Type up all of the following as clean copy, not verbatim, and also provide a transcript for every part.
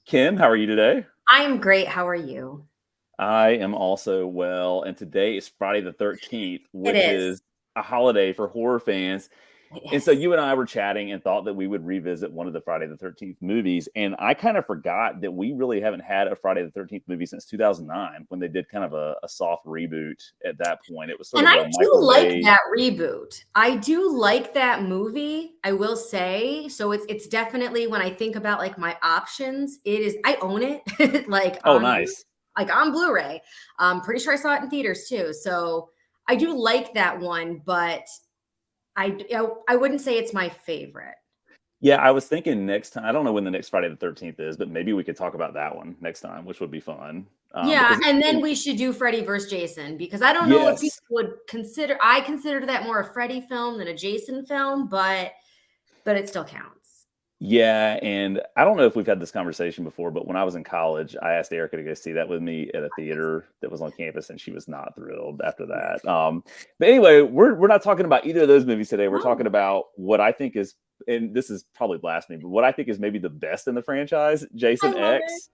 Kim, how are you today? I am great. How are you? I am also well, and today is Friday the 13th, It which is. is a holiday for horror fans. It And so is. you and I were chatting and thought that we would revisit one of the Friday the 13th movies. And I kind of forgot that we really haven't had a Friday the 13th movie since 2009 when they did kind of a soft reboot at that point. It was sort And of I a do Michael like Bay. that reboot. I do like that movie, I will say. So it's definitely when I think about like my options, it is I own it like Oh, on nice. on Blu-ray. I'm pretty sure I saw it in theaters too. So I do like that one, but I wouldn't say it's my favorite. Yeah, I was thinking next time. I don't know when the next Friday the 13th is, but maybe we could talk about that one next time, which would be fun. Yeah, Because and then we should do Freddy versus Jason because I don't know if people yes. would consider I consider that more a Freddy film than a Jason film, but it still counts. Yeah, and I don't know if we've had this conversation before, but when I was in college, I asked Erica to go see that with me at a theater that was on campus, and she was not thrilled after that. But anyway, we're not talking about either of those movies today. We're talking Oh, about what I think is, and this is probably blasphemy, but what I think is maybe the best in the franchise, I Jason love it. X.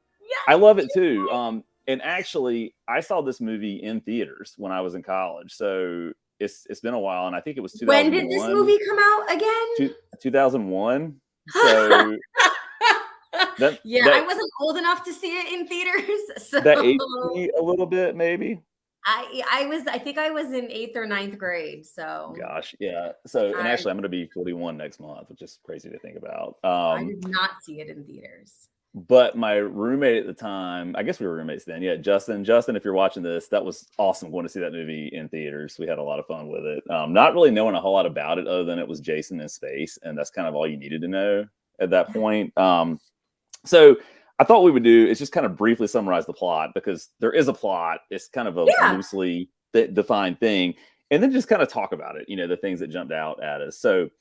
I Yes. love it too. And actually, I saw this movie in theaters when I was in college, so it's been a while, and I think it was When did this 2001, movie come out again? 2001. So that Yeah, I that wasn't old enough to see it in theaters, so that aged me a little bit, maybe. I think I was in 8th or ninth grade, so Gosh, yeah. So, and I actually, I'm going to be 41 next month, which is crazy to think about. I did not see it in theaters. But my roommate at the time, I guess we were roommates then. Yeah, Justin. Justin, if you're watching this, that was awesome going to see that movie in theaters. We had a lot of fun with it. Not really knowing a whole lot about it other than it was Jason in space, and that's kind of all you needed to know at that point. So I thought we would do is just kind of briefly summarize the plot because there is a plot. It's kind of a Yeah. loosely defined thing, and then just kind of talk about it. The things that jumped out at us. So,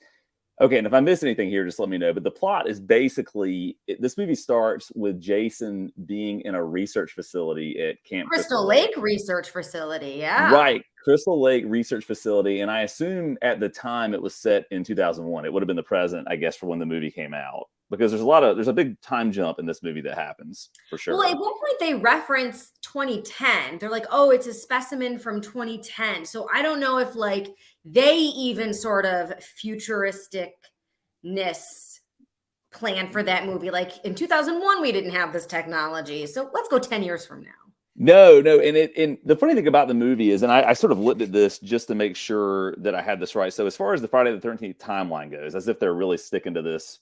okay, and if I miss anything here, just let me know. But the plot is basically this movie starts with Jason being in a research facility at Camp Crystal Lake. Lake Research Facility, yeah. Right, Crystal Lake Research Facility, and I assume at the time it was set in 2001. It would have been the present, I guess, for when the movie came out, because there's a big time jump in this movie that happens for sure. Well, at one point they reference 2010. They're like, "Oh, it's a specimen from 2010." So I don't know if like they even sort of futuristicness plan for that movie. Like in 2001, we didn't have this technology, so let's go 10 years from now. No, and the funny thing about the movie is, and I sort of looked at this just to make sure that I had this right. So as far as the Friday the 13th timeline goes, as if they're really sticking to this,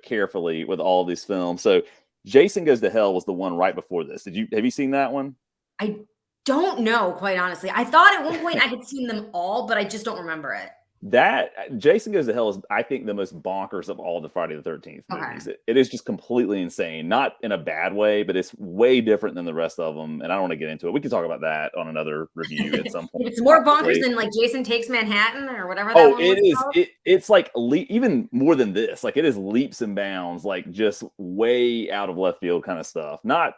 carefully with all these films. So Jason Goes to Hell was the one right before this. Have you seen that one? I don't know, quite honestly. I thought at one point I had seen them all, but I just don't remember it. That Jason Goes to Hell is, I think, the most bonkers of all the Friday the 13th movies. Okay. It is just completely insane, not in a bad way, but it's way different than the rest of them. And I don't want to get into it. We can talk about that on another review at some point. It's more bonkers Probably. than like Jason Takes Manhattan or whatever that one It was is. called. It's like even more than this. Like it is leaps and bounds, like just way out of left field kind of stuff. Not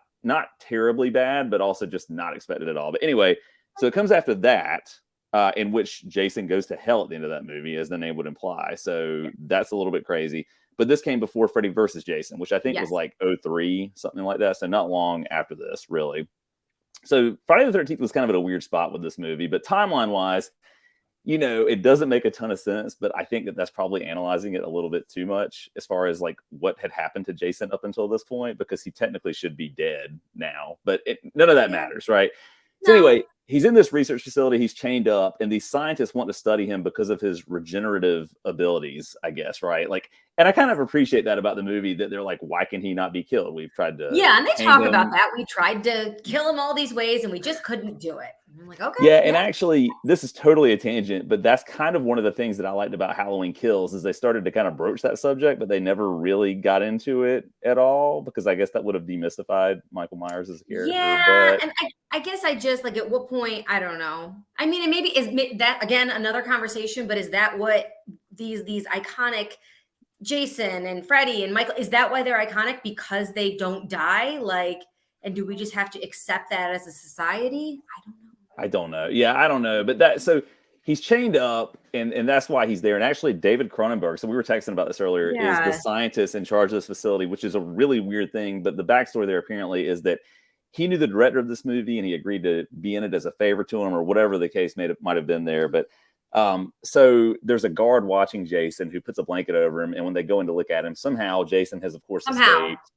terribly bad, but also just not expected at all. But anyway, so it comes after that. In which Jason goes to hell at the end of that movie, as the name would imply. So that's a little bit crazy. But this came before Freddy versus Jason, which I think was like 03, something like that. So not long after this, really. So Friday the 13th was kind of at a weird spot with this movie. But timeline-wise, it doesn't make a ton of sense. But I think that that's probably analyzing it a little bit too much as far as like what had happened to Jason up until this point, because he technically should be dead now. But none of that matters, right? So anyway, he's in this research facility. He's chained up, and these scientists want to study him because of his regenerative abilities, I guess, right? Like, and I kind of appreciate that about the movie, that they're like, why can he not be killed? We've tried to. Yeah, and they hang talk him. about that. We tried to kill him all these ways, and we just couldn't do it. And I'm like, okay. Yeah, and actually, this is totally a tangent, but that's kind of one of the things that I liked about Halloween Kills is they started to kind of broach that subject, but they never really got into it at all, because I guess that would have demystified Michael Myers as a character. Yeah, But and I guess I just like at what point, I don't know. I mean, and maybe is that again another conversation, but is that what these iconic Jason and Freddy and Michael, is that why they're iconic? Because they don't die? Like, and do we just have to accept that as a society? I don't know. I don't know. Yeah, I don't know. But he's chained up, and that's why he's there. And actually, David Cronenberg, so we were texting about this earlier, is the Yeah. scientist in charge of this facility, which is a really weird thing. But the backstory there apparently is that he knew the director of this movie, and he agreed to be in it as a favor to him, or whatever the case might have been there. But so there's a guard watching Jason who puts a blanket over him, and when they go in to look at him, somehow Jason has, of course, escaped.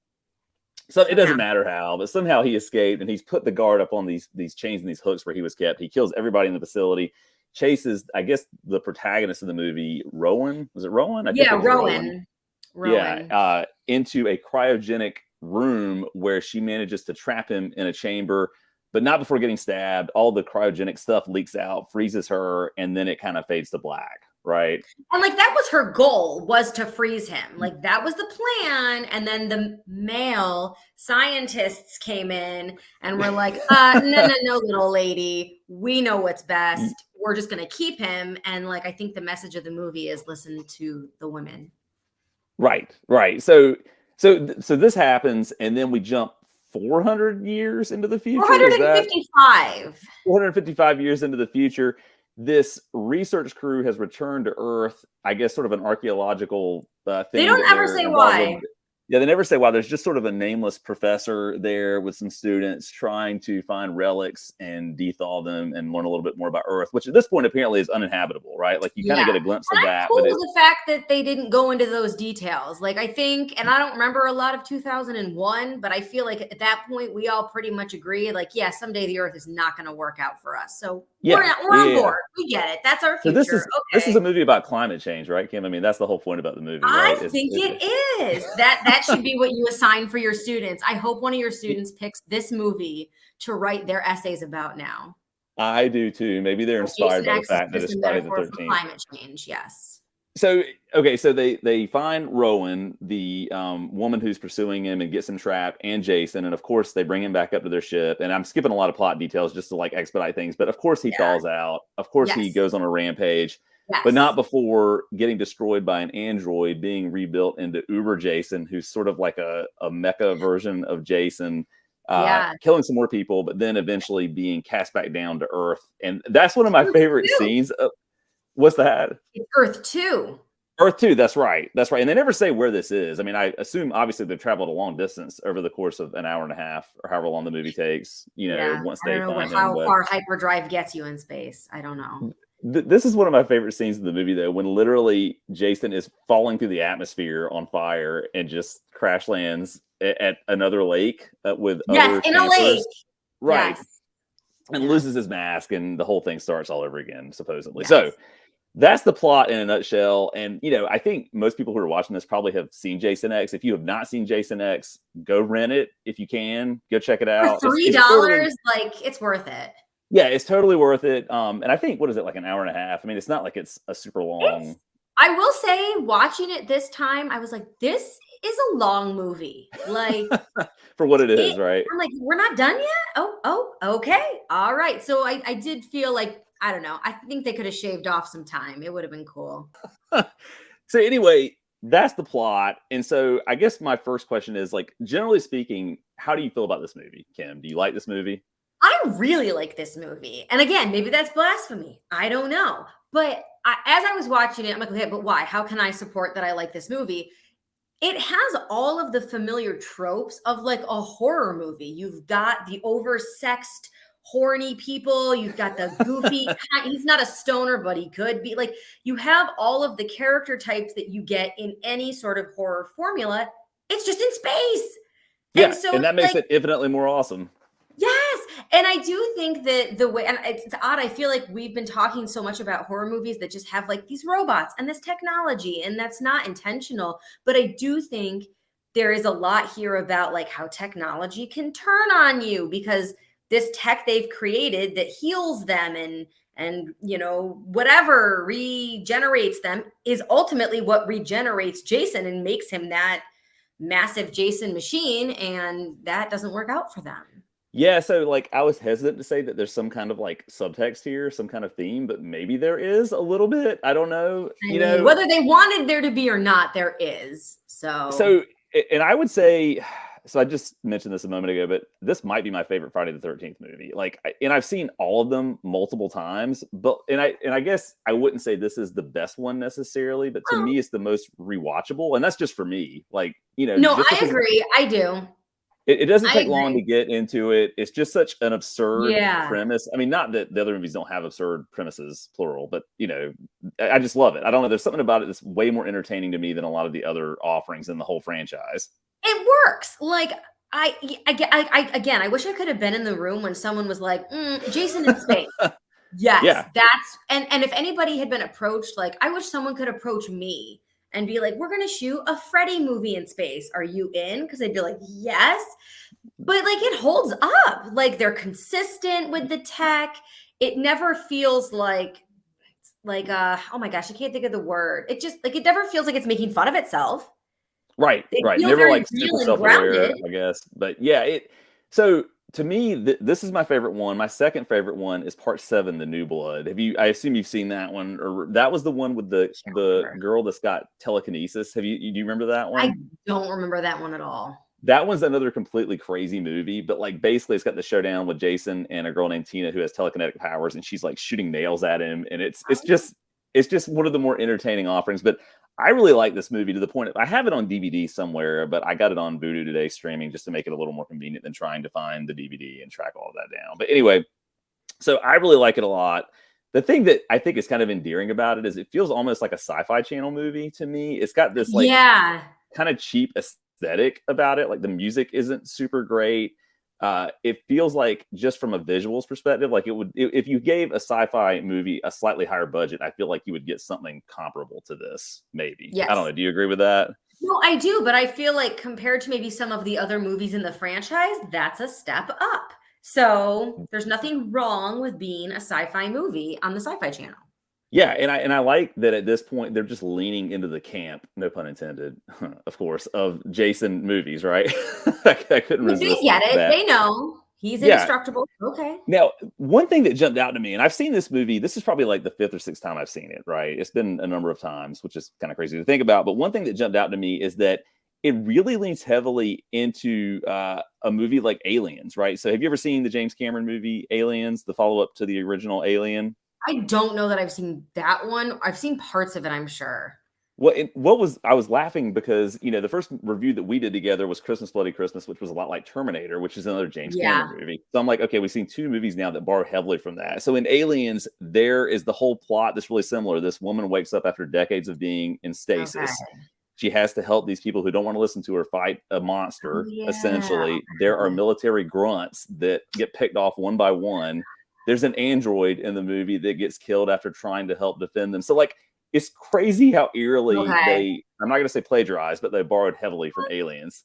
So it doesn't matter how, but somehow he escaped, and he's put the guard up on these chains and these hooks where he was kept. He kills everybody in the facility, chases, I guess, the protagonist of the movie, Rowan. Was it Rowan? I think it was Rowan. Yeah, into a cryogenic room where she manages to trap him in a chamber, but not before getting stabbed. All the cryogenic stuff leaks out, freezes her, and then it kind of fades to black. Right. And like that was her goal, was to freeze him. Like that was the plan. And then the male scientists came in and were like, no, little lady. We know what's best. We're just going to keep him. And like, I think the message of the movie is listen to the women. Right. So this happens, and then we jump 400 years into the future. 455. 455 years into the future. This research crew has returned to Earth, I guess, sort of an archaeological thing. They don't ever say why. Yeah, they never say why. There's just sort of a nameless professor there with some students trying to find relics and dethaw them and learn a little bit more about Earth, which at this point apparently is uninhabitable, right? Like you kind of get a glimpse of that. Cool with the fact that they didn't go into those details. Like I think, and I don't remember a lot of 2001, but I feel like at that point we all pretty much agree, like, yeah, someday the Earth is not going to work out for us. So we're on board. We get it. That's our future. So this is a movie about climate change, right, Kim? I mean, that's the whole point about the movie. Right? I think it is. That should be what you assign for your students. I hope one of your students picks this movie to write their essays about now. I do too. Maybe they're inspired by the fact that it's Friday the 13th. Climate change, yes. So they find Rowan, the woman who's pursuing him, and gets him trapped, and Jason, and of course they bring him back up to their ship. And I'm skipping a lot of plot details just to like expedite things, but of course he thaws out. Of course he goes on a rampage, but not before getting destroyed by an android being rebuilt into Uber Jason, who's sort of like a mecha version of Jason. Killing some more people, but then eventually being cast back down to Earth. And that's one of my favorite scenes. What's that? It's Earth 2. Earth 2, that's right. And they never say where this is. I mean, I assume obviously they've traveled a long distance over the course of an hour and a half or however long the movie takes, once they find how far hyperdrive gets you in space. I don't know. This is one of my favorite scenes in the movie, though, when literally Jason is falling through the atmosphere on fire and just crash lands at another lake with other in a lake. Right. Yes. And loses his mask, and the whole thing starts all over again, supposedly. Yes. So that's the plot in a nutshell. And, I think most people who are watching this probably have seen Jason X. If you have not seen Jason X, go rent it if you can. Go check it out. For $3, it's worth it. Yeah, it's totally worth it. And I think, what is it, like an hour and a half? I mean, it's not like it's a super long. I will say, watching it this time, I was like, this is a long movie. Like for what it is, right? I'm like, we're not done yet? Oh, okay. All right. So I did feel like, I don't know. I think they could have shaved off some time. It would have been cool. So anyway, that's the plot. And so I guess my first question is, like, generally speaking, how do you feel about this movie, Kim? Do you like this movie? I really like this movie. And again, maybe that's blasphemy. I don't know. But as I was watching it, I'm like, okay, but why? How can I support that I like this movie? It has all of the familiar tropes of like a horror movie. You've got the oversexed, horny people. You've got the goofy, he's not a stoner, but he could be. Like, you have all of the character types that you get in any sort of horror formula. It's just in space. Yeah, and that makes it infinitely more awesome. Yes. And I do think that the way, and it's odd, I feel like we've been talking so much about horror movies that just have like these robots and this technology, and that's not intentional. But I do think there is a lot here about like how technology can turn on you, because this tech they've created that heals them and whatever regenerates them is ultimately what regenerates Jason and makes him that massive Jason machine. And that doesn't work out for them. Yeah, so like I was hesitant to say that there's some kind of like subtext here, some kind of theme, but maybe there is a little bit. I don't know. Whether they wanted there to be or not, there is. So and I would say, so I just mentioned this a moment ago, but this might be my favorite Friday the 13th movie. Like, and I've seen all of them multiple times, but I guess I wouldn't say this is the best one necessarily, but to Oh, me, it's the most rewatchable, and that's just for me. Like, no, just I because agree. I do. it doesn't I take long to agree. get into it. It's just such an absurd Yeah. premise. I mean, not that the other movies don't have absurd premises, plural, but I just love it. I don't know. There's something about it that's way more entertaining to me than a lot of the other offerings in the whole franchise. It works. Like again, I wish I could have been in the room when someone was like, Jason in space. Yes, Yeah, that's and if anybody had been approached, like I wish someone could approach me and be like, "We're gonna shoot a Freddy movie in space. Are you in?" Because I'd be like, "Yes," but like it holds up. Like they're consistent with the tech. It never feels like oh my gosh, I can't think of the word. It just like it never feels like it's making fun of itself. right, They right. feel Never very like super real and self-aware, grounded. I guess. But yeah, so to me, this is my favorite one. My second favorite one is part 7, The New Blood. I assume you've seen that one, or that was the one with Can't the remember. girl that's got telekinesis. Do you remember that I one? don't remember that one at all. That one's another completely crazy movie, but like basically it's got the showdown with Jason and a girl named Tina who has telekinetic powers, and she's like shooting nails at him, and it's just one of the more entertaining offerings. But I really like this movie to the point of, I have it on DVD somewhere, but I got it on Vudu today streaming just to make it a little more convenient than trying to find the DVD and track all of that down. But anyway, so I really like it a lot. The thing that I think is kind of endearing about it is it feels almost like a sci-fi channel movie to me. It's got this like Yeah. kind of cheap aesthetic about it. Like the music isn't super great. It feels like just from a visuals perspective, like it would if you gave a sci-fi movie a slightly higher budget, I feel like you would get something comparable to this. Maybe I don't Yes. know. Do you agree with that? No, I do, but I feel like compared to maybe some of the other movies in the franchise, that's a step up. So there's nothing wrong with being a sci-fi movie on the Sci-Fi Channel. Yeah, and I like that at this point they're just leaning into the camp, no pun intended, of course, of Jason movies, right? I couldn't But they resist get it. that. They know he's Yeah, indestructible. Okay. now, one thing that jumped out to me, and I've seen this movie, this is probably like the fifth or sixth time I've seen it, right? It's been a number of times, which is kind of crazy to think about. But one thing that jumped out to me is that it really leans heavily into a movie like Aliens, right? So, have you ever seen the James Cameron movie Aliens, the follow up to the original Alien? I don't know that I've seen that one. I've seen parts of it, I'm sure. I was laughing because the first review that we did together was Christmas Bloody Christmas, which was a lot like Terminator, which is another James Yeah. Cameron movie. So I'm like, okay, we've seen two movies now that borrow heavily from that. So in Aliens, there is the whole plot that's really similar. This woman wakes up after decades of being in Okay. stasis. She has to help these people who don't want to listen to her fight a Oh, monster. yeah. Essentially, there are military grunts that get picked off one by one. There's an android in the movie that gets killed after trying to help defend them. So like it's crazy how eerily Okay. I'm not going to say plagiarized, but they borrowed heavily from Aliens.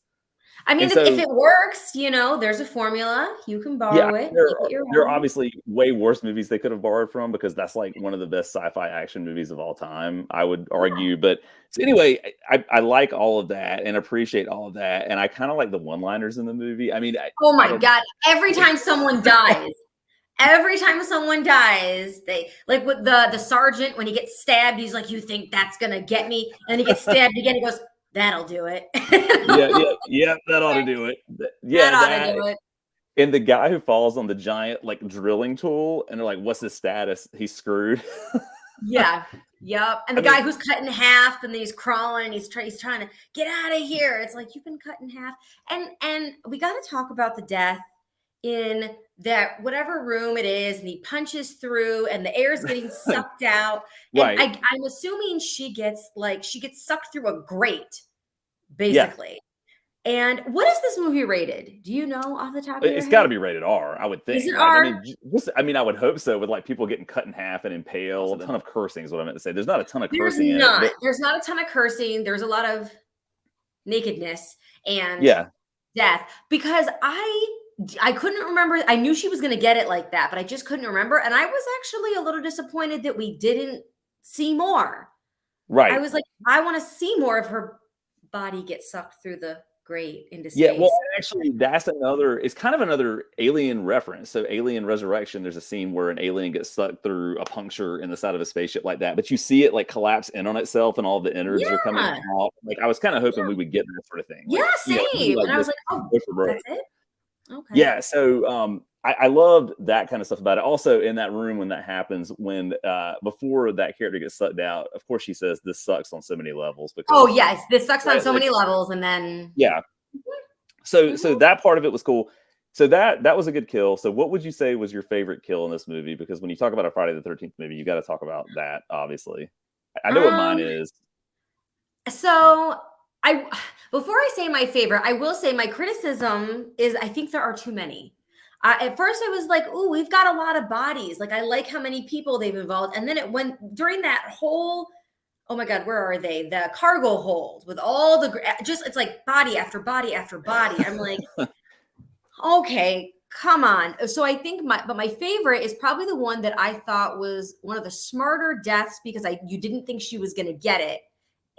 I mean, And if so, it works, there's a formula. You can yeah, borrow it, there make are, it your there are own. obviously way worse movies they could have borrowed from because that's like one of the best sci-fi action movies of all time, I would argue. But so anyway, I like all of that and appreciate all of that. And I kind of like the one-liners in the movie. I mean, Oh I my don't, God. Every time someone dies, they like with the sergeant when he gets stabbed, he's like, "You think that's gonna get me?" And he gets stabbed again. He goes, "That'll do it." yeah, that ought to do it. That Yeah, ought to that. do it. And the guy who falls on the giant like drilling tool, and they're like, "What's his status? He's screwed." Yeah. Yep. And I the guy mean, who's cut in half and then he's crawling and he's trying to get out of here. It's like you've been cut in half. And we got to talk about the death in that whatever room it is, and he punches through and the air is getting sucked out. And right? I'm assuming she gets sucked through a grate, Yeah, basically. And what is this movie rated? Do you know off the top of your it's got head? to be rated R, I would Is think. it Like, I R? mean, I would hope so. With like people getting cut in half and impaled, a ton of cursing is what I meant to say. There's not a ton of There's cursing in it, not. but There's not a ton of cursing. There's a lot of nakedness and yeah, death because I couldn't remember. I knew she was going to get it like that, but I just couldn't remember. And I was actually a little disappointed that we didn't see more. I right. was like, I want to see more of her body get sucked through the great into Yeah, well, space. actually, it's kind of another Alien reference. So Alien Resurrection, there's a scene where an alien gets sucked through a puncture in the side of a spaceship like that, but you see it like collapse in on itself and all the innards are coming Yeah. out. Like I was kind of hoping Yeah. we would get that sort of thing. Yeah, Like, it'd be same. like And I was this like, oh, go for broke. that's it? Okay. Yeah, so I loved that kind of stuff about it. Also, in that room when that happens, when before that character gets sucked out, of course she says this sucks on so many levels Oh, because yes. This sucks on right, so like many levels. And then, yeah. mhm. So that part of it was cool. So that was a good kill. So what would you say was your favorite kill in this movie? Because when you talk about a Friday the 13th movie, you got to talk about that, obviously. I know what mine Um, is. so I before I say my favorite, I will say my criticism is I think there are too many. At first, I was like, "Ooh, we've got a lot of bodies. Like, I like how many people they've involved." And then it went during that whole, oh my God, where are they? The cargo hold with all the just it's like body after body after body. I'm like, okay, come on. So I think my favorite is probably the one that I thought was one of the smarter deaths because you didn't think she was going to get it,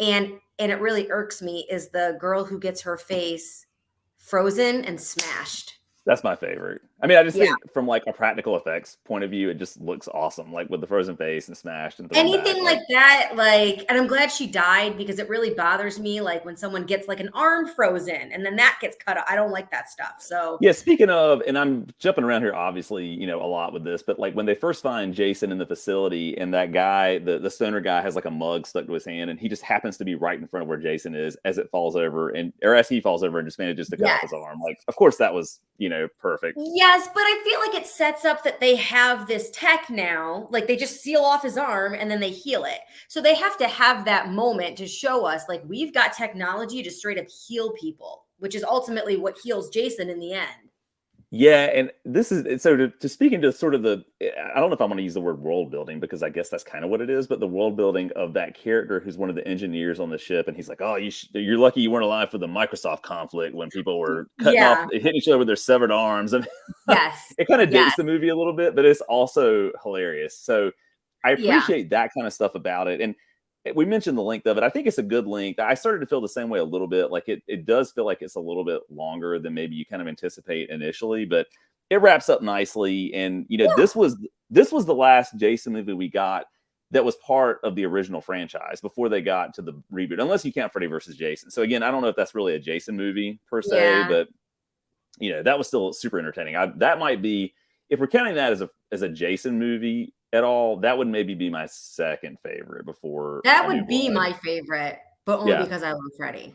and it really irks me is the girl who gets her face frozen and smashed. That's my favorite. I mean, I just Yeah. think from like a practical effects point of view, it just looks awesome, like with the frozen face and smashed and thrown back. Anything like that, like, and I'm glad she died because it really bothers me, like when someone gets like an arm frozen and then that gets cut off. I don't like that stuff. So Yeah, speaking of, and I'm jumping around here, obviously, a lot with this, but like when they first find Jason in the facility and that guy, the stoner guy has like a mug stuck to his hand and he just happens to be right in front of where Jason is as it falls over or as he falls over and just manages to cut off yes. his arm. Like, of course, that was, perfect. Yes, but I feel like it sets up that they have this tech now. Like they just seal off his arm and then they heal it. So they have to have that moment to show us, like, we've got technology to straight up heal people, which is ultimately what heals Jason in the end. Yeah, and this is so to speak into sort of I don't know if I'm going to use the word world building because I guess that's kind of what it is, but the world building of that character who's one of the engineers on the ship, and he's like, "Oh, you're lucky you weren't alive for the Microsoft conflict when people were cutting off, Yeah. hitting each other with their severed arms." I mean, Yes. it kind of Yes. dates the movie a little bit, but it's also hilarious. So I Yeah. appreciate that kind of stuff about it, and we mentioned the length of it. I think it's a good length. I started to feel the same way a little bit. Like it does feel like it's a little bit longer than maybe you kind of anticipate initially, but it wraps up nicely. And Yeah. this was the last Jason movie we got that was part of the original franchise before they got to the reboot, unless you count Freddy versus Jason. So again, I don't know if that's really a Jason movie per se, Yeah. but that was still super entertaining. That might be, if we're counting that as a Jason movie at all, that would maybe be my second favorite before That New would be Blood. my favorite, but only Yeah. because I love Freddy.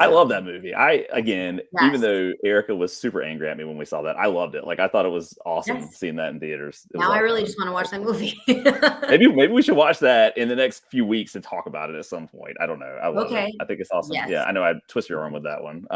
I love So, that movie. Again, even yes. though Erica was super angry at me when we saw that, I loved it. Like I thought it was awesome Yes. seeing that in theaters. It was Now a I lot of really fun. just want to watch that movie. Maybe we should watch that in the next few weeks and talk about it at some point. I don't know. I love it. Okay. I think it's awesome. Yes. Yeah, I know I'd twist your arm with that one.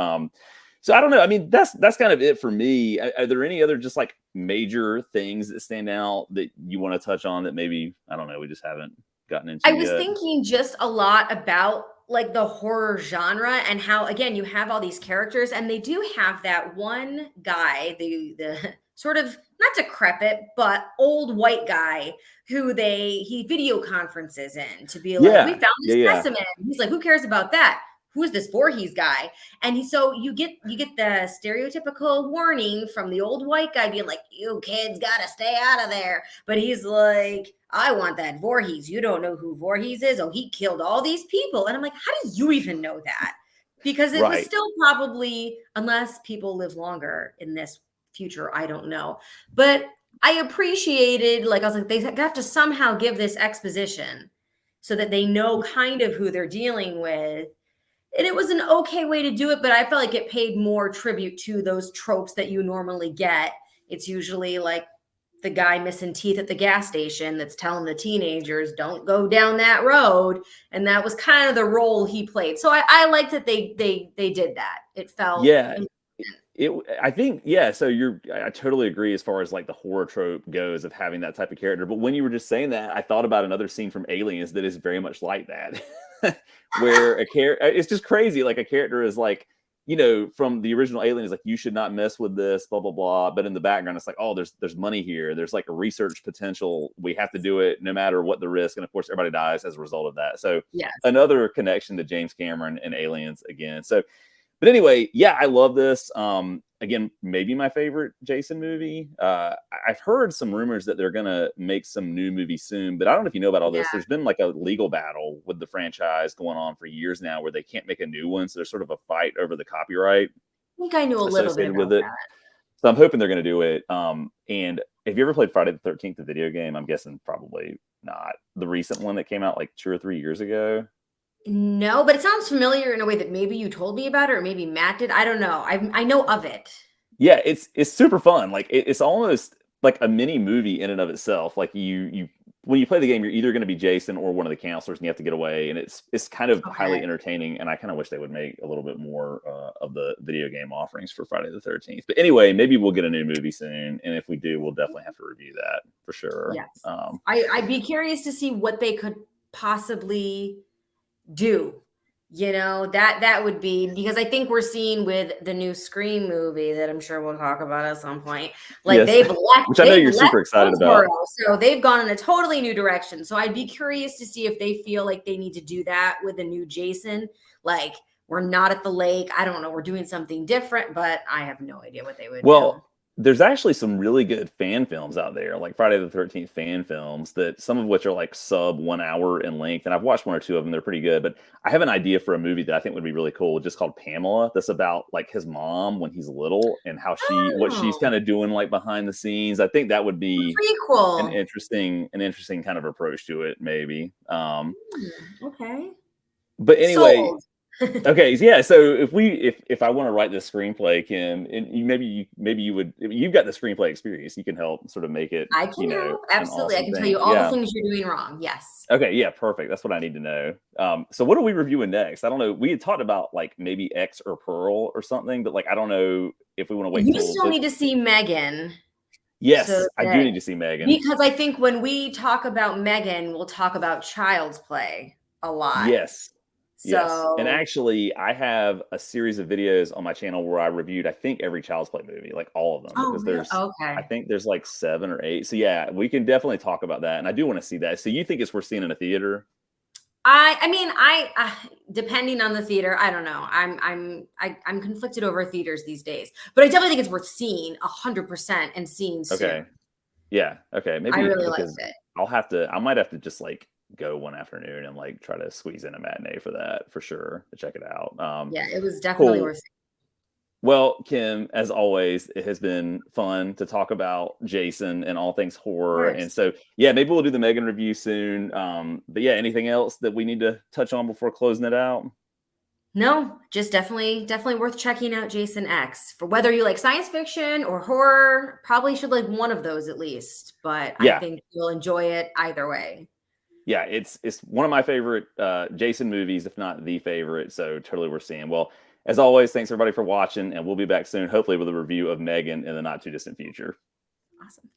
So I don't know. I mean, that's kind of it for me. Are there any other just like major things that stand out that you want to touch on that maybe, I don't know, we just haven't gotten into I was yet? thinking just a lot about like the horror genre and how again you have all these characters and they do have that one guy, the sort of not decrepit but old white guy who he video conferences in to be like, we Yeah. found this Yeah. specimen. He's like, who cares about that? Who's this Voorhees guy? And so you get the stereotypical warning from the old white guy being like, you kids gotta stay out of there. But he's like, I want that Voorhees. You don't know who Voorhees is. Oh, he killed all these people. And I'm like, how do you even know that? Because it was Right. still probably, unless people live longer in this future, I don't know. But I appreciated, like, I was like, they have to somehow give this exposition so that they know kind of who they're dealing with. And it was an okay way to do it, but I felt like it paid more tribute to those tropes that you normally get. It's usually like the guy missing teeth at the gas station that's telling the teenagers, don't go down that road. And that was kind of the role he played. So I liked that they did that. It felt Yeah. I think, yeah. So I totally agree as far as like the horror trope goes of having that type of character. But when you were just saying that, I thought about another scene from Aliens that is very much like that, where a character, it's just crazy. Like a character is like, from the original Alien is like, you should not mess with this, blah, blah, blah. But in the background, it's like, oh, there's money here. There's like a research potential. We have to do it no matter what the risk. And of course, everybody dies as a result of that. So yes. another connection to James Cameron and Aliens again. So, But anyway, yeah, I love this. Again, maybe my favorite Jason movie. I've heard some rumors that they're gonna make some new movie soon, but I don't know if you know about all Yeah, this. There's been like a legal battle with the franchise going on for years now, where they can't make a new one. So there's sort of a fight over the copyright I think I knew a little bit associated about with it. that. So I'm hoping they're gonna do it. And have you ever played Friday the 13th, the video game? I'm guessing probably not. The recent one that came out like 2 or 3 years ago. No, but it sounds familiar in a way that maybe you told me about it, or maybe Matt did. I don't know. I know of it. Yeah, it's super fun. Like it's almost like a mini movie in and of itself. Like you when you play the game, you're either going to be Jason or one of the counselors, and you have to get away. And it's kind of highly Okay. entertaining. And I kind of wish they would make a little bit more of the video game offerings for Friday the 13th. But anyway, maybe we'll get a new movie soon, and if we do, we'll definitely have to review that for sure. Yes. I'd be curious to see what they could possibly do. That would be, because I think we're seeing with the new Scream movie that I'm sure we'll talk about at some point. Like Yes, which I know you're super excited about. Hillsborough, so they've gone in a totally new direction. So I'd be curious to see if they feel like they need to do that with a new Jason. Like, we're not at the lake. I don't know. We're doing something different, but I have no idea what they would do. Well, there's actually some really good fan films out there, like Friday the 13th fan films, that some of which are like sub 1 hour in length. And I've watched one or two of them. They're pretty good. But I have an idea for a movie that I think would be really cool, just called Pamela. That's about like his mom when he's little and how what she's Oh, kind of doing like behind the scenes. I think that would be an prequel. interesting kind of approach to it, maybe. Okay. But anyway, Sold. okay, yeah. So if I want to write this screenplay, Kim, and maybe you would, you've got the screenplay experience, you can help sort of make it, I can help. an Absolutely. I awesome can tell thing. you all the Yeah. things you're doing wrong. Yes. Okay. Yeah. Perfect. That's what I need to know. So what are we reviewing next? I don't know. We had talked about like maybe X or Pearl or something, but like I don't know if we want to wait You till. still need to see Megan. So Yes, I do that, need to see Megan. because I think when we talk about Megan, we'll talk about Child's Play a lot. Yes. Yes. And So, actually, I have a series of videos on my channel where I reviewed, I think, every Child's Play movie, like all of them, oh, because really? I Okay. think there's like 7 or 8. So yeah, we can definitely talk about that. And I do want to see that. So you think it's worth seeing in a theater? I mean, depending on the theater, I don't know. I'm conflicted over theaters these days, but I definitely think it's worth seeing 100% and seeing Okay. soon. Yeah. Okay. I Maybe really liked because it. I might have to just like go one afternoon and like try to squeeze in a matinee for that for sure to check it out. Yeah, it was definitely Cool. worth it. Well, Kim, as always, it has been fun to talk about Jason and all things Of horror. And course. so, yeah, maybe we'll do the Megan review soon. But yeah, anything else that we need to touch on before closing it out? No, just definitely worth checking out Jason X. For whether you like science fiction or horror, probably should like one of those at least, but I Yeah, think you'll enjoy it either way. yeah, it's one of my favorite Jason movies, if not the favorite. So totally worth seeing. Well, as always, thanks everybody for watching, and we'll be back soon, hopefully with a review of Megan in the not too distant future. Awesome.